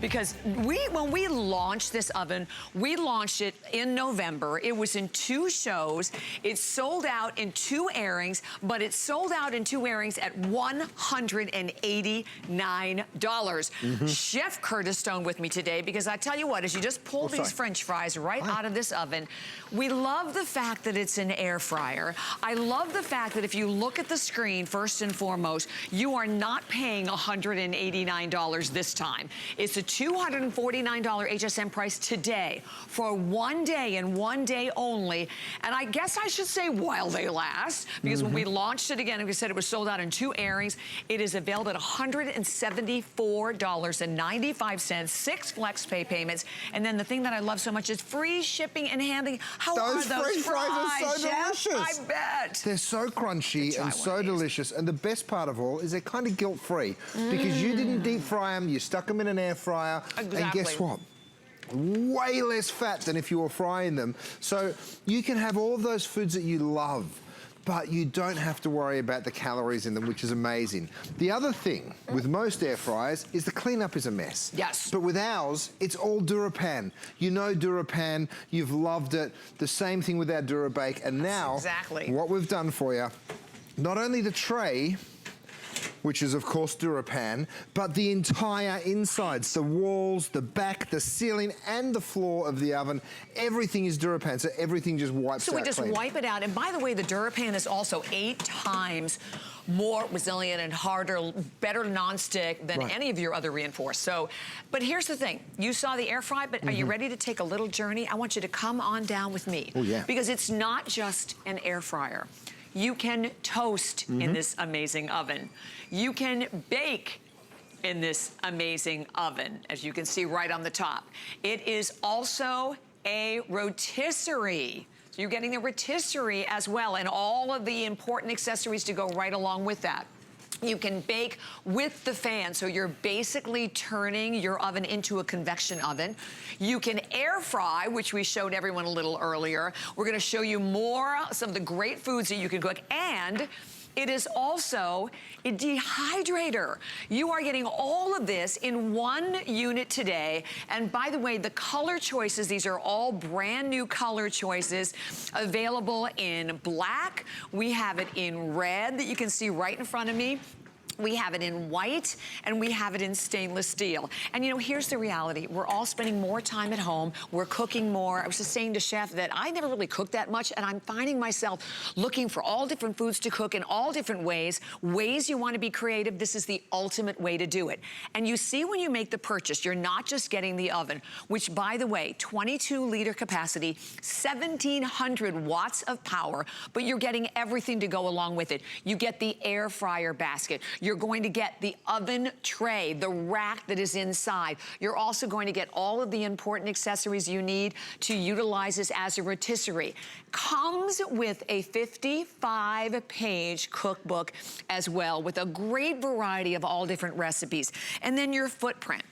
Because when we launched this oven, we launched it in November. It was in 2 shows. It sold out in 2 airings, but it sold out in 2 airings at $189. Chef Curtis Stone with me today, because I tell you what, as you just pull these French fries right out of this oven, we love the fact that it's an air fryer. I love the fact that if you look at the screen, first and foremost, you are not paying $189 this time. It's a $249 HSN price today for 1 day and 1 day only. And I guess I should say while they last, because when we launched it again, we said it was sold out in 2 airings. It is available at $174.95, 6 flex pay payments. And then the thing that I love so much is free shipping and handling. How are those French fries are so delicious. I bet. They're so crunchy and so delicious. And the best part of all is they're kind of guilt-free because you didn't deep fry them, you stuck them in an air fryer. Exactly. And guess what? Way less fat than if you were frying them. So you can have all of those foods that you love, but you don't have to worry about the calories in them, which is amazing. The other thing with most air fryers is the cleanup is a mess. Yes. But with ours, it's all DuraPan. You know DuraPan, you've loved it. The same thing with our DuraBake. And now, what we've done for you, not only the tray, which is of course DuraPan, but the entire insides, the walls, the back, the ceiling, and the floor of the oven, everything is DuraPan, so everything just wipes out So we just clean. wipe it out. And by the way, the DuraPan is also 8 times more resilient and harder, better nonstick than any of your other reinforced. So, but here's the thing. You saw the air fry, but are you ready to take a little journey? I want you to come on down with me. Oh, yeah. Because it's not just an air fryer. You can toast in this amazing oven. You can bake in this amazing oven, as you can see right on the top. It is also a rotisserie. So you're getting the rotisserie as well, and all of the important accessories to go right along with that. You can bake with the fan, so you're basically turning your oven into a convection oven. You can air fry, which we showed everyone a little earlier. We're gonna show you some of the great foods that you can cook, and it is also a dehydrator. You are getting all of this in 1 unit today. And by the way, the color choices, these are all brand new color choices available in black. We have it in red that you can see right in front of me. We have it in white, and we have it in stainless steel. And you know, here's the reality. We're all spending more time at home. We're cooking more. I was just saying to Chef that I never really cooked that much, and I'm finding myself looking for all different foods to cook in all different ways. Ways you want to be creative, this is the ultimate way to do it. And you see when you make the purchase, you're not just getting the oven, which by the way, 22-liter capacity, 1700 watts of power, but you're getting everything to go along with it. You get the air fryer basket. You're going to get the oven tray, the rack that is inside. You're also going to get all of the important accessories you need to utilize this as a rotisserie. Comes with a 55-page cookbook as well, with a great variety of all different recipes. And then your footprint.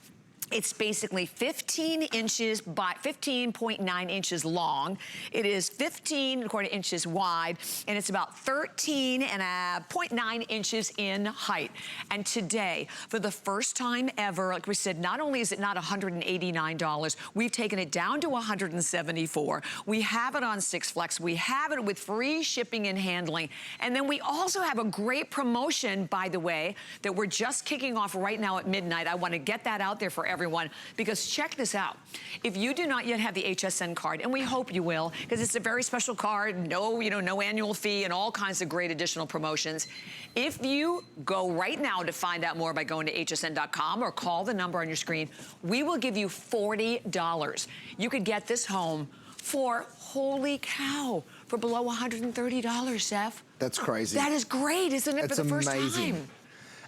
It's basically 15 inches by 15.9 inches long. It is 15.25 inches wide, and it's about 13.9 inches in height. And today, for the first time ever, like we said, not only is it not $189, we've taken it down to $174. We have it on 6 Flex. We have it with free shipping and handling. And then we also have a great promotion, by the way, that we're just kicking off right now at midnight. I want to get that out there for everyone, because check this out. If you do not yet have the HSN card, and we hope you will, because it's a very special card, no annual fee, and all kinds of great additional promotions. If you go right now to find out more by going to hsn.com or call the number on your screen, we will give you $40. You could get this home for, holy cow, for below $130, Chef. That's crazy. That is great, isn't it, for the first time?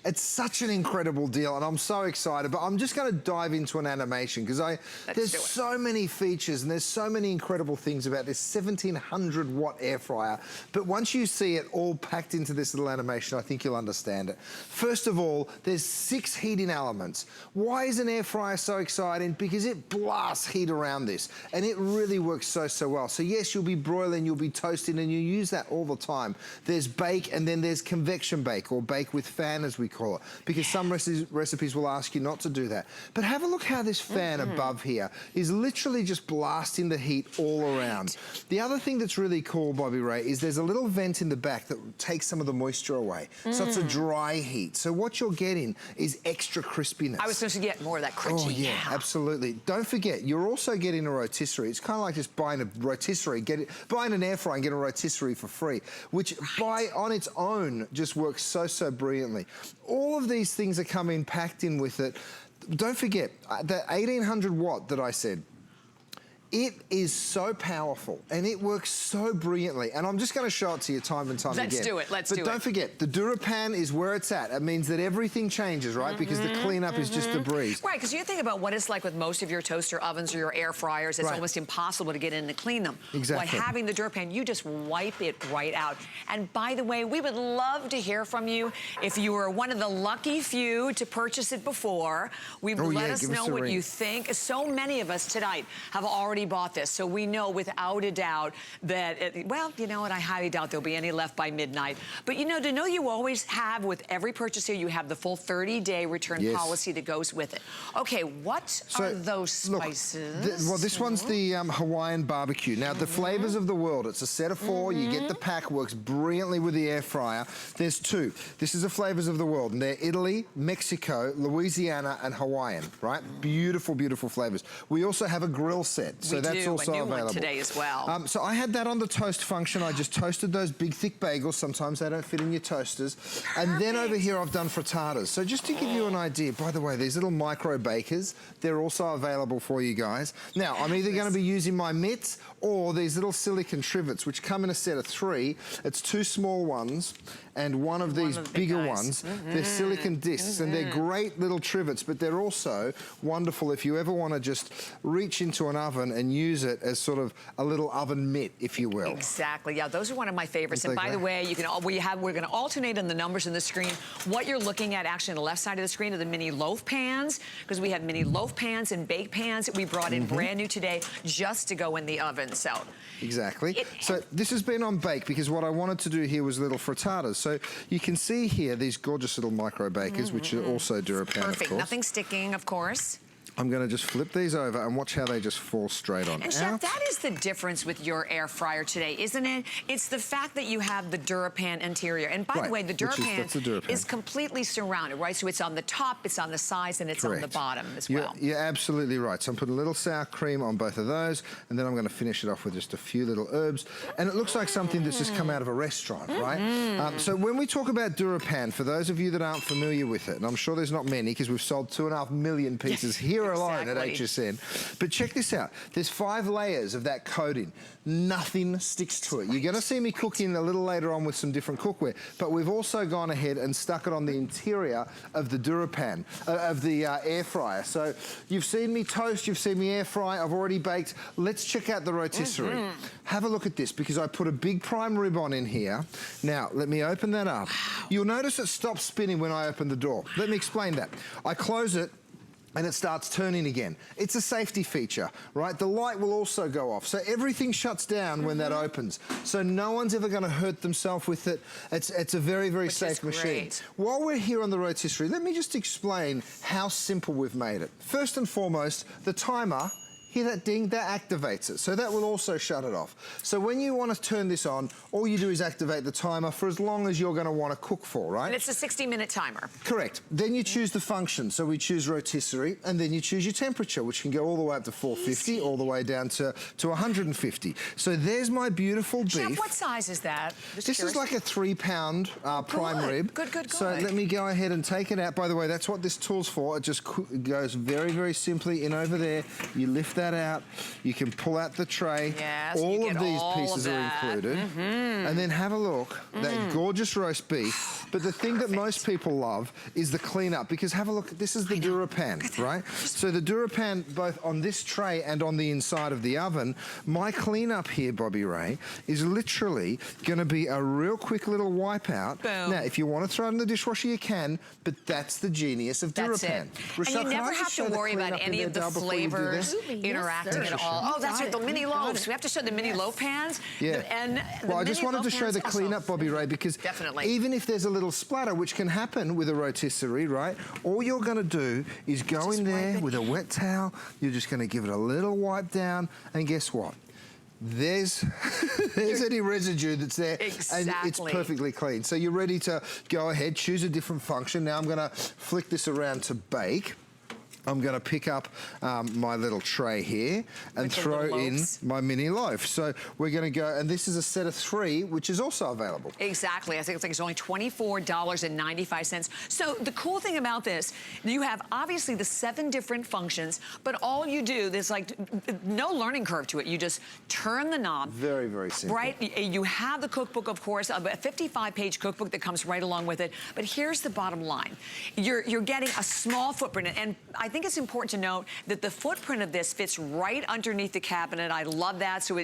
It's such an incredible deal, and I'm so excited, but I'm just gonna dive into an animation, because there's so many features and there's so many incredible things about this 1700-watt air fryer. But once you see it all packed into this little animation, I think you'll understand it. First of all, there's 6 heating elements. Why is an air fryer so exciting? Because it blasts heat around this, and it really works so well. So yes, you'll be broiling, you'll be toasting, and you use that all the time. There's bake, and then there's convection bake, or bake with fan as we call it, because some recipes will ask you not to do that. But have a look how this fan above here is literally just blasting the heat all around. The other thing that's really cool, Bobby Ray, is there's a little vent in the back that takes some of the moisture away. So it's a dry heat. So what you're getting is extra crispiness. I was supposed to get more of that crunchy. Oh, yeah, absolutely. Don't forget, you're also getting a rotisserie. It's kind of like just buying a rotisserie, buying an air fryer and get a rotisserie for free, which on its own just works so brilliantly. All of these things are coming packed in with it. Don't forget, that 1800 watt that I said, it is so powerful and it works so brilliantly. And I'm just going to show it to you time and time again. Let's do it. But don't forget, the Dura pan is where it's at. It means that everything changes, right? Because the cleanup is just a breeze. Right, because you think about what it's like with most of your toaster ovens or your air fryers. It's almost impossible to get in to clean them. Exactly. By having the Dura pan, you just wipe it right out. And by the way, we would love to hear from you. If you were one of the lucky few to purchase it before, let us know what you think. So many of us tonight have already bought this, so we know without a doubt that, well, you know what, I highly doubt there'll be any left by midnight. But you know, to know you always have, with every purchase here, you have the full 30-day return policy that goes with it. Okay, what are those spices? Well, this one's the Hawaiian barbecue. Now, the flavors of the world, it's a set of 4. You get the pack, works brilliantly with the air fryer. There's 2. This is the flavors of the world, and they're Italy, Mexico, Louisiana, and Hawaiian, right? Beautiful, beautiful flavors. We also have a grill set, so that's also a new available one today as well. So I had that on the toast function. I just toasted those big, thick bagels. Sometimes they don't fit in your toasters. Perfect. And then over here, I've done frittatas. So just to give you an idea, by the way, these little micro bakers, they're also available for you guys. Now, I'm either going to be using my mitts or these little silicone trivets, which come in a set of 3. It's 2 small ones and one of these bigger ones. They're silicone discs, and they're great little trivets, but they're also wonderful if you ever want to just reach into an oven and use it as sort of a little oven mitt, if you will. Exactly. Yeah, those are one of my favorites. And by the way, we're going to alternate on the numbers in the screen. What you're looking at actually on the left side of the screen are the mini loaf pans, because we have mini loaf pans and bake pans that we brought in brand new today just to go in the oven. So exactly. So this has been on bake because what I wanted to do here was little frittatas. So you can see here these gorgeous little micro bakers, which are also Dura pan, perfect. of course. Nothing sticking, of course. I'm going to just flip these over and watch how they just fall straight on. And Chef, that is the difference with your air fryer today, isn't it? It's the fact that you have the DuraPan interior. And by the way, the DuraPan is completely surrounded, right? So it's on the top, it's on the sides, and it's on the bottom as well. You're absolutely right. So I'm putting a little sour cream on both of those, and then I'm going to finish it off with just a few little herbs. And it looks like something that's just come out of a restaurant, right? So when we talk about DuraPan, for those of you that aren't familiar with it, and I'm sure there's not many because we've sold 2.5 million pieces here alone at HSN. But check this out. There's 5 layers of that coating. Nothing sticks to it. You're going to see me cooking a little later on with some different cookware, but we've also gone ahead and stuck it on the interior of the DuraPan, of the air fryer. So you've seen me toast, you've seen me air fry, I've already baked. Let's check out the rotisserie. Have a look at this, because I put a big prime rib on in here. Now, let me open that up. You'll notice it stops spinning when I open the door. Let me explain that. I close it, and it starts turning again. It's a safety feature, right? The light will also go off. So everything shuts down when that opens. So no one's ever gonna hurt themselves with it. It's a very, very safe machine. While we're here on the rotisserie, let me just explain how simple we've made it. First and foremost, the timer, hear that ding? That activates it. So that will also shut it off. So when you want to turn this on, all you do is activate the timer for as long as you're going to want to cook for, right? And it's a 60-minute timer. Correct. Then you choose the function. So we choose rotisserie, and then you choose your temperature, which can go all the way up to 450, all the way down to 150. So there's my beautiful beef. Chef, what size is that? This is like a 3-pound prime rib. Good. So let me go ahead and take it out. By the way, that's what this tool's for. It just goes very, very simply in over there. You lift that out, you can pull out the tray. Yes, all of these pieces are included. And then have a look, that gorgeous roast beef. But the thing that most people love is the cleanup, because have a look, this is the DuraPan, right? So the DuraPan, both on this tray and on the inside of the oven, my cleanup here, Bobby Ray, is literally going to be a real quick little wipe out. Boom. Now, if you want to throw it in the dishwasher, you can, but that's the genius of DuraPan. That's it. Rochelle, and you never have to worry about any of the flavors interacting at all. Oh, that's right, the mini loaves. We have to show the mini loaf pans. Yeah. Well, I just wanted to show the cleanup, Bobby Ray, because even if there's a little splatter, which can happen with a rotisserie, right? All you're gonna do is go in there with a wet towel. You're just gonna give it a little wipe down, and guess what? There's any residue that's there, and it's perfectly clean. So you're ready to go ahead, choose a different function. Now I'm gonna flick this around to bake. I'm going to pick up my little tray here and throw in my mini loaf. So we're going to go, and this is a set of 3, which is also available. Exactly. I think it's only $24.95. So the cool thing about this, you have obviously the 7 different functions, but all you do, there's like no learning curve to it. You just turn the knob. Very, very simple. Right? You have the cookbook, of course, a 55-page cookbook that comes right along with it. But here's the bottom line. You're getting a small footprint, and I think it's important to note that the footprint of this fits right underneath the cabinet. I love that. So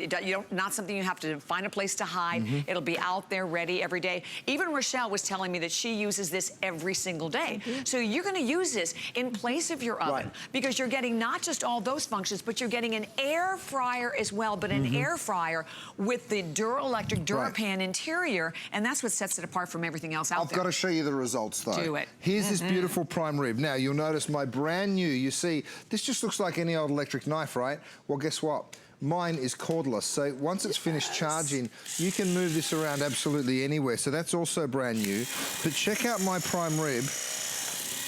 not something you have to find a place to hide. It'll be out there ready every day. Even Rochelle was telling me that she uses this every single day. So you're going to use this in place of your oven because you're getting not just all those functions, but you're getting an air fryer as well, but an air fryer with the DuraElectric DuraPan interior, and that's what sets it apart from everything else out there. I've got to show you the results, though. Do it. Here's this beautiful prime rib. Now, you'll notice my brand new, you see, this just looks like any old electric knife, right? Well, guess what? Mine is cordless, so once it's finished charging, you can move this around absolutely anywhere. So that's also brand new. But check out my prime rib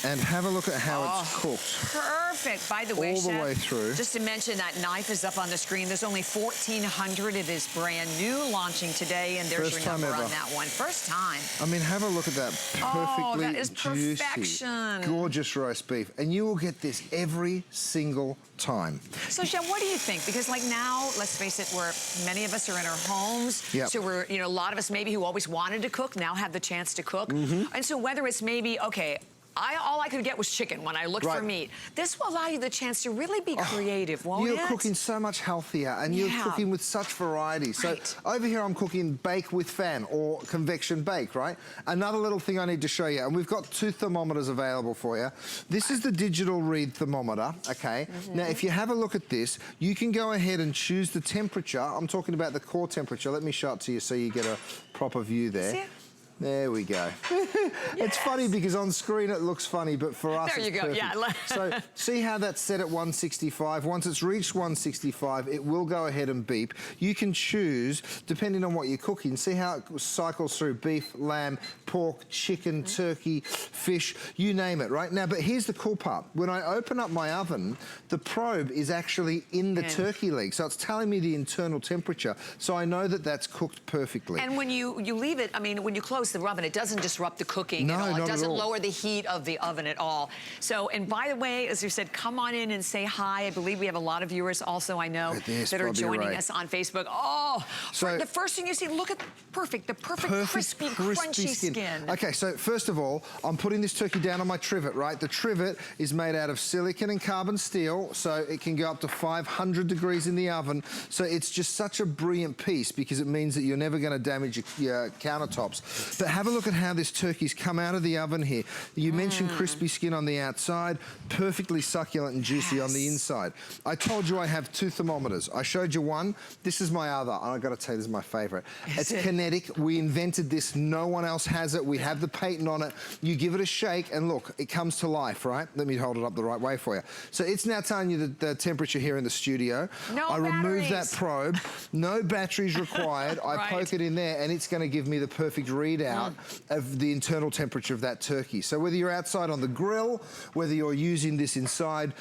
and have a look at how it's cooked. Perfect. By the way, all the Chef, way through. Just to mention, that knife is up on the screen. There's only 1,400. It is brand new, launching today, and there's your number on that one. First time. I mean, have a look at that perfectly that is juicy, perfection. gorgeous roast beef, and you will get this every single time. So, Chef, what do you think? Because, like, now, let's face it, many of us are in our homes. So we're, a lot of us maybe who always wanted to cook now have the chance to cook. And so whether it's maybe, okay, all I could get was chicken when I looked for meat. This will allow you the chance to really be creative, won't it? You're cooking so much healthier, and you're cooking with such variety. So over here I'm cooking bake with fan or convection bake, right? Another little thing I need to show you, and we've got 2 thermometers available for you. This is the digital read thermometer, okay? Now, if you have a look at this, you can go ahead and choose the temperature. I'm talking about the core temperature. Let me show it to you so you get a proper view there. See it? There we go. It's funny because on screen it looks funny, but for us it's perfect. Yeah. So see how that's set at 165? Once it's reached 165, it will go ahead and beep. You can choose, depending on what you're cooking, see how it cycles through beef, lamb, pork, chicken, turkey, fish, you name it, right? Now, but here's the cool part. When I open up my oven, the probe is actually in the turkey leg, so it's telling me the internal temperature, so I know that that's cooked perfectly. And when you leave it, I mean, when you close the oven, it doesn't disrupt the cooking at all. It doesn't lower the heat of the oven at all. So, and by the way, as you said, come on in and say hi. I believe we have a lot of viewers also, I know, that are joining us on Facebook. So the first thing you see, look at the perfect crispy, crunchy skin. Okay, so first of all, I'm putting this turkey down on my trivet, right? The trivet is made out of silicon and carbon steel, so it can go up to 500 degrees in the oven. So it's just such a brilliant piece because it means that you're never going to damage your countertops. But have a look at how this turkey's come out of the oven here. You mentioned crispy skin on the outside, perfectly succulent and juicy on the inside. I told you I have 2 thermometers. I showed you one. This is my other, and I've got to tell you, this is my favorite. It's kinetic. We invented this. No one else has it. We have the patent on it. You give it a shake, and look, it comes to life, right? Let me hold it up the right way for you. So it's now telling you the temperature here in the studio. I remove that probe. No batteries required. I poke it in there, and it's going to give me the perfect readout of the internal temperature of that turkey. So whether you're outside on the grill, whether you're using this inside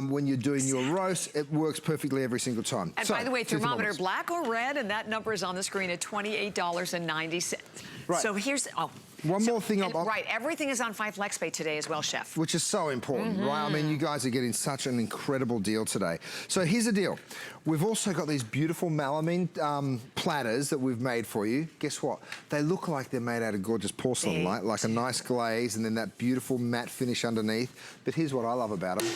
when you're doing your roast, it works perfectly every single time. And by the way, thermometer black or red, and that number is on the screen at $28.90. So here's, one more thing. Everything is on 5 FlexPay today as well, Chef. Which is so important, right? I mean, you guys are getting such an incredible deal today. So here's the deal. We've also got these beautiful melamine platters that we've made for you. Guess what? They look like they're made out of gorgeous porcelain, like a nice glaze and then that beautiful matte finish underneath. But here's what I love about them.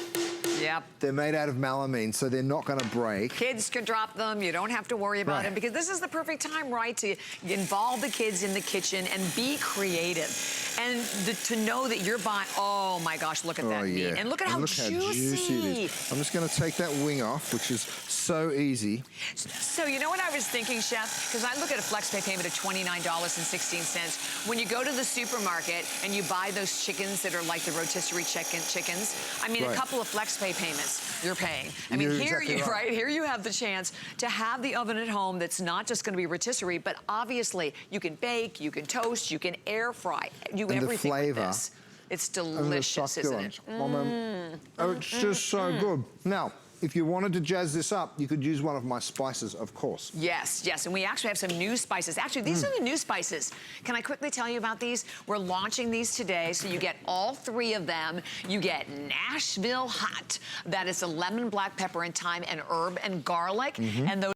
They're made out of melamine, so they're not going to break. Kids can drop them. You don't have to worry about it because this is the perfect time, right, to involve the kids in the kitchen and be creative. And to know that you're buying, oh my gosh, look at that meat. Yeah. And look at how juicy. It is. I'm just gonna take that wing off, which is so easy. So you know what I was thinking, Chef? Because I look at a FlexPay payment of $29.16. When you go to the supermarket and you buy those chickens that are like the rotisserie chickens, I mean, a couple of FlexPay payments you're paying. I mean, here you have the chance to have the oven at home that's not just gonna be rotisserie, but obviously you can bake, you can toast, you can air fry, everything with this. It's delicious, isn't it? Oh, it's just so good. Now, if you wanted to jazz this up, you could use one of my spices, of course. Yes, yes, and we actually have some new spices. Actually, these are the new spices. Can I quickly tell you about these? We're launching these today, so you get all 3 of them. You get Nashville Hot. That is a lemon, black pepper, and thyme, and herb and garlic. And those